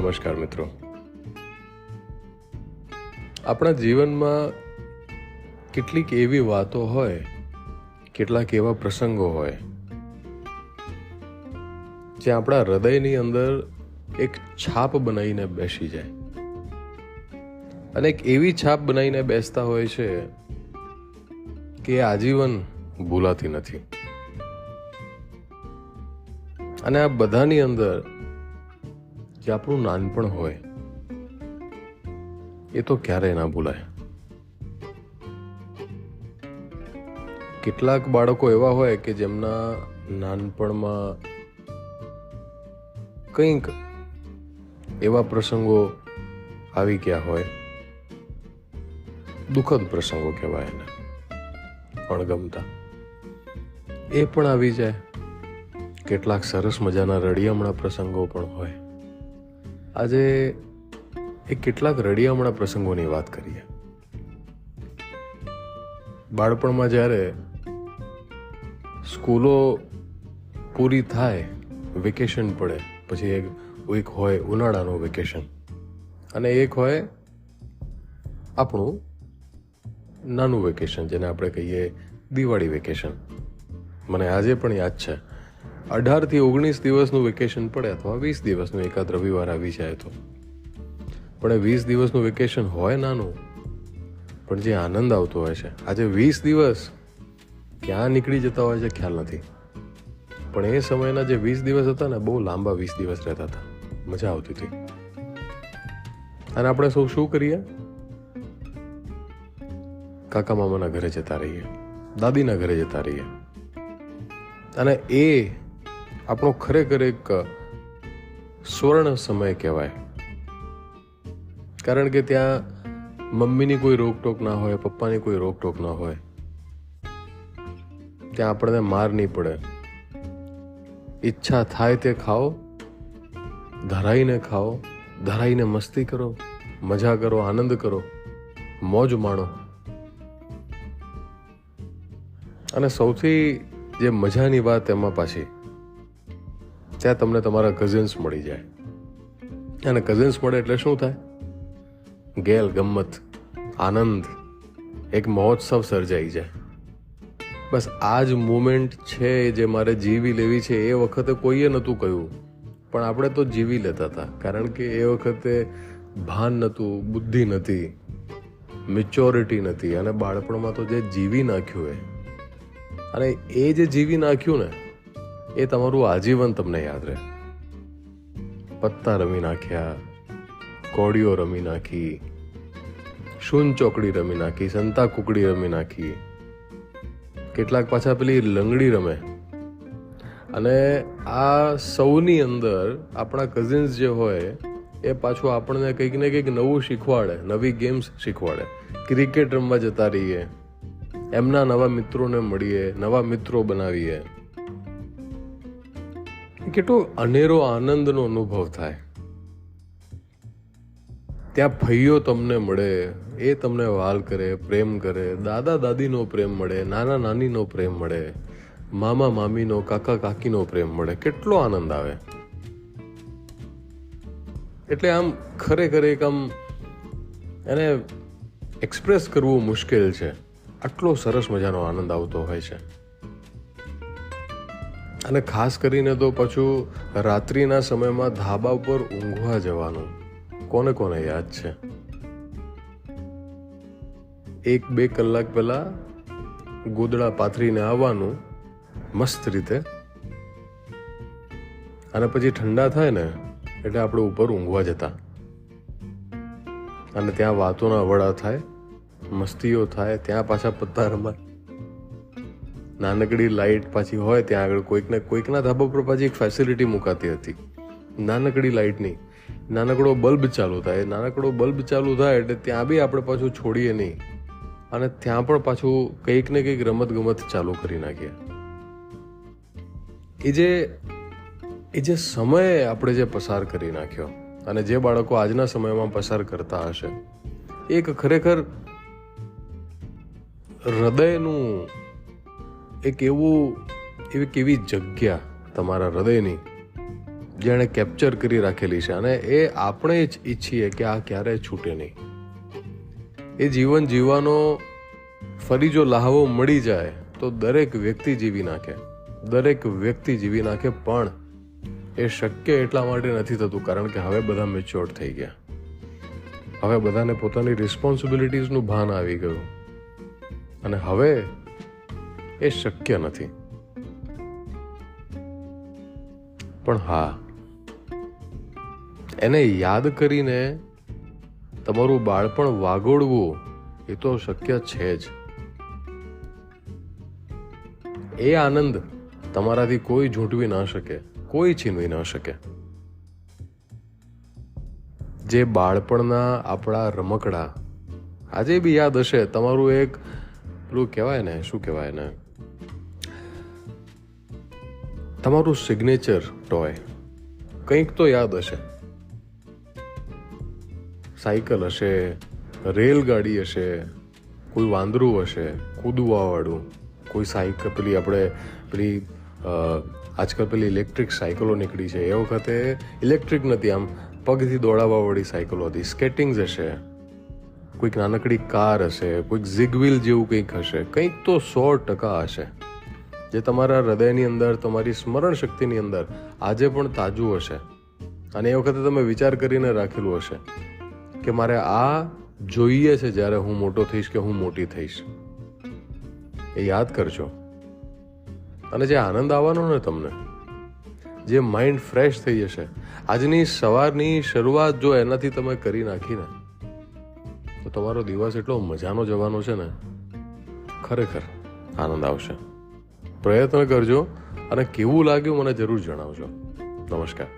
નમસ્કાર મિત્રો. આપણા જીવનમાં કેટલીક એવી વાતો હોય, કેટલાક એવા પ્રસંગો હોય જે આપણા હૃદયની અંદર એક છાપ બનાવીને બેસી જાય અને એક એવી છાપ બનાવીને બેસતા હોય છે કે આજીવન ભૂલાતી નથી. અને આ બધાની અંદર જે આપણું નાનપણ હોય એ તો ક્યારેય ના ભૂલાય. કેટલાક બાળકો એવા હોય કે જેમના નાનપણમાં કંઈક એવા પ્રસંગો આવી ગયા હોય, દુઃખદ પ્રસંગો કહેવાય એને, અણગમતા, એ પણ આવી જાય. કેટલાક સરસ મજાના રળિયામણા પ્રસંગો પણ હોય. આજે કેટલાક રળિયામણા પ્રસંગોની વાત કરીએ. બાળપણમાં જ્યારે સ્કૂલો પૂરી થાય, વેકેશન પડે, પછી એક હોય ઉનાળાનું વેકેશન અને એક હોય આપણું નાનું વેકેશન, જેને આપણે કહીએ દિવાળી વેકેશન. મને આજે પણ યાદ છે, 18 થી 19 દિવસનું વેકેશન પડે અથવા 20 દિવસનું, એકાદ રવિવાર આવી જાય તો. પણ એ 20 દિવસનું વેકેશન હોય નાનું, પણ જે આનંદ આવતો હોય છે, આજે 20 દિવસ ક્યાં નીકળી જતા હોય છે ખ્યાલ નથી. પણ એ સમયના જે 20 દિવસ હતા ને, બહુ લાંબા 20 દિવસ રહેતા હતા, મજા આવતી હતી. અને આપણે સૌ શું કરીએ? કાકા મામાના ઘરે જતા રહીએ, દાદીના ઘરે જતા રહીએ. અને એ આપણો ખરેખર એક સ્વર્ણ સમય કહેવાય. કારણ કે ત્યાં મમ્મીની કોઈ રોકટોક ના હોય, પપ્પાની કોઈ રોકટોક ના હોય. ત્યાં આપણને માર નહીં પડે. ઈચ્છા થાય તે ખાઓ, ધરાઈને ખાઓ, ધરાઈને મસ્તી કરો, મજા કરો, આનંદ કરો, મોજ માણો. અને સૌથી જે મજાની વાત એમાં પાછી, ત્યાં તમને તમારા કઝિન્સ મળી જાય. અને કઝિન્સ મળે એટલે શું થાય? ગેલ ગમ્મત, આનંદ, એક મહોત્સવ સર્જાઈ જાય. બસ આ જ મોમેન્ટ છે જે મારે જીવી લેવી છે. એ વખતે કોઈએ નહોતું કહ્યું, પણ આપણે તો જીવી લેતા હતા. કારણ કે એ વખતે ભાન નહોતું, બુદ્ધિ નથી, મેચ્યોરિટી નથી. અને બાળપણમાં તો જે જીવી નાખ્યું અને એ જે જીવી નાખ્યું ને, એ તમારું આજીવન તમને યાદ રહે. પત્તા રમી નાખ્યા, કોડીઓ રમી નાખી, શૂન ચોકડી રમી નાખી, સંતા કુકડી રમી નાખી. કેટલાક પાછા પેલી લંગડી રમે. અને આ સૌની અંદર આપણા કઝિન્સ જે હોય એ પાછું આપણને કંઈક ને કંઈક નવું શીખવાડે, નવી ગેમ્સ શીખવાડે. ક્રિકેટ રમવા જતા રહીએ, એમના નવા મિત્રોને મળીએ, નવા મિત્રો બનાવીએ. કેટલો અનેરો આનંદનો અનુભવ થાય. ત્યાં ફઈઓ તમને મળે, એ તમને વાલ કરે, પ્રેમ કરે. દાદા દાદીનો પ્રેમ મળે, નાના નાનીનો પ્રેમ મળે, મામા મામીનો, કાકા કાકીનો પ્રેમ મળે. કેટલો આનંદ આવે. એટલે આમ ખરેખર એક આમ એને એક્સપ્રેસ કરવું મુશ્કેલ છે. આટલો સરસ મજાનો આનંદ આવતો હોય છે. અને ખાસ કરીને તો પાછું રાત્રિના સમયમાં ધાબા ઉપર ઊંઘવા જવાનું. કોને કોને યાદ છે? 1-2 કલાક પહેલા ગોદડા પાથરીને આવવાનું મસ્ત રીતે, અને પછી ઠંડા થાય ને એટલે આપણે ઉપર ઊંઘવા જતા. અને ત્યાં વાતોના વડા થાય, મસ્તીઓ થાય. ત્યાં પાછા પત્તા રમાય. નાનકડી લાઈટ પાછી હોય ત્યાં આગળ. કોઈકના ધાબા પર પાછી એક ફેસિલિટી મુકાતી હતી, નાનકડી લાઈટની. નાનકડો બલ્બ ચાલુ થાય. નાનકડો બલ્બ ચાલુ થાય એટલે ત્યાં બી આપણે પાછું છોડીએ નહીં, અને ત્યાં પણ પાછું કંઈક ને કંઈક રમત ગમત ચાલુ કરી નાખીએ. એ જે સમય આપણે જે પસાર કરી નાખ્યો, અને જે બાળકો આજના સમયમાં પસાર કરતા હશે, એક ખરેખર હૃદયનું એક એવી જગ્યા તમારા હૃદયની જેણે કેપ્ચર કરી રાખેલી છે, અને એ આપણે જ ઈચ્છીએ કે આ ક્યારેય છૂટે નહીં. એ જીવન જીવવાનો ફરી જો લહાવો મળી જાય તો દરેક વ્યક્તિ જીવી નાખે, દરેક વ્યક્તિ જીવી નાખે. પણ એ શક્ય એટલા માટે નથી થતું કારણ કે હવે બધા મેચ્યોર થઈ ગયા. હવે બધાને પોતાની રિસ્પોન્સિબિલિટીઝનું ભાન આવી ગયું, અને હવે એ શક્ય નથી. પણ હા, એને યાદ કરીને તમારું બાળપણ વાગોળવું એ તો શક્ય છે જ. એ આનંદ તમારાથી કોઈ ઝૂંટવી ના શકે, કોઈ છીનવી ના શકે. જે બાળપણના આપણા રમકડા આજે બી યાદ હશે. તમારું એક પેલું કહેવાય ને, શું કહેવાય ને, તમારું સિગ્નેચર ટોય કંઈક તો યાદ હશે. સાયકલ હશે, રેલગાડી હશે, કોઈ વાંદરું હશે કૂદવાવાળું, કોઈ સાયકલ પેલી આપણે પેલી આજકાલ પેલી ઇલેક્ટ્રિક સાયકલો નીકળી છે. એ વખતે ઇલેક્ટ્રિક નથી, આમ પગથી દોડાવવાવાળી સાયકલો હતી. સ્કેટિંગ્સ હશે, કોઈક નાનકડી કાર હશે, કોઈક ઝિગવિલ જેવું કંઈક હશે. કંઈક તો 100% હશે જે તમારા હૃદયની અંદર, તમારી સ્મરણ શક્તિની અંદર આજે પણ તાજું હશે. અને એ વખતે તમે વિચાર કરીને રાખેલું હશે કે મારે આ જોઈએ છે જ્યારે હું મોટો થઈશ કે હું મોટી થઈશ. એ યાદ કરજો. અને જે આનંદ આવવાનો ને તમને, જે માઇન્ડ ફ્રેશ થઈ જશે, આજની સવારની શરૂઆત જો એનાથી તમે કરી નાખીને તો તમારો દિવસ એટલો મજાનો જવાનો છે ને, ખરેખર આનંદ આવશે. પ્રયત્ન કરજો અને કેવું લાગ્યું મને જરૂર જણાવજો. નમસ્કાર.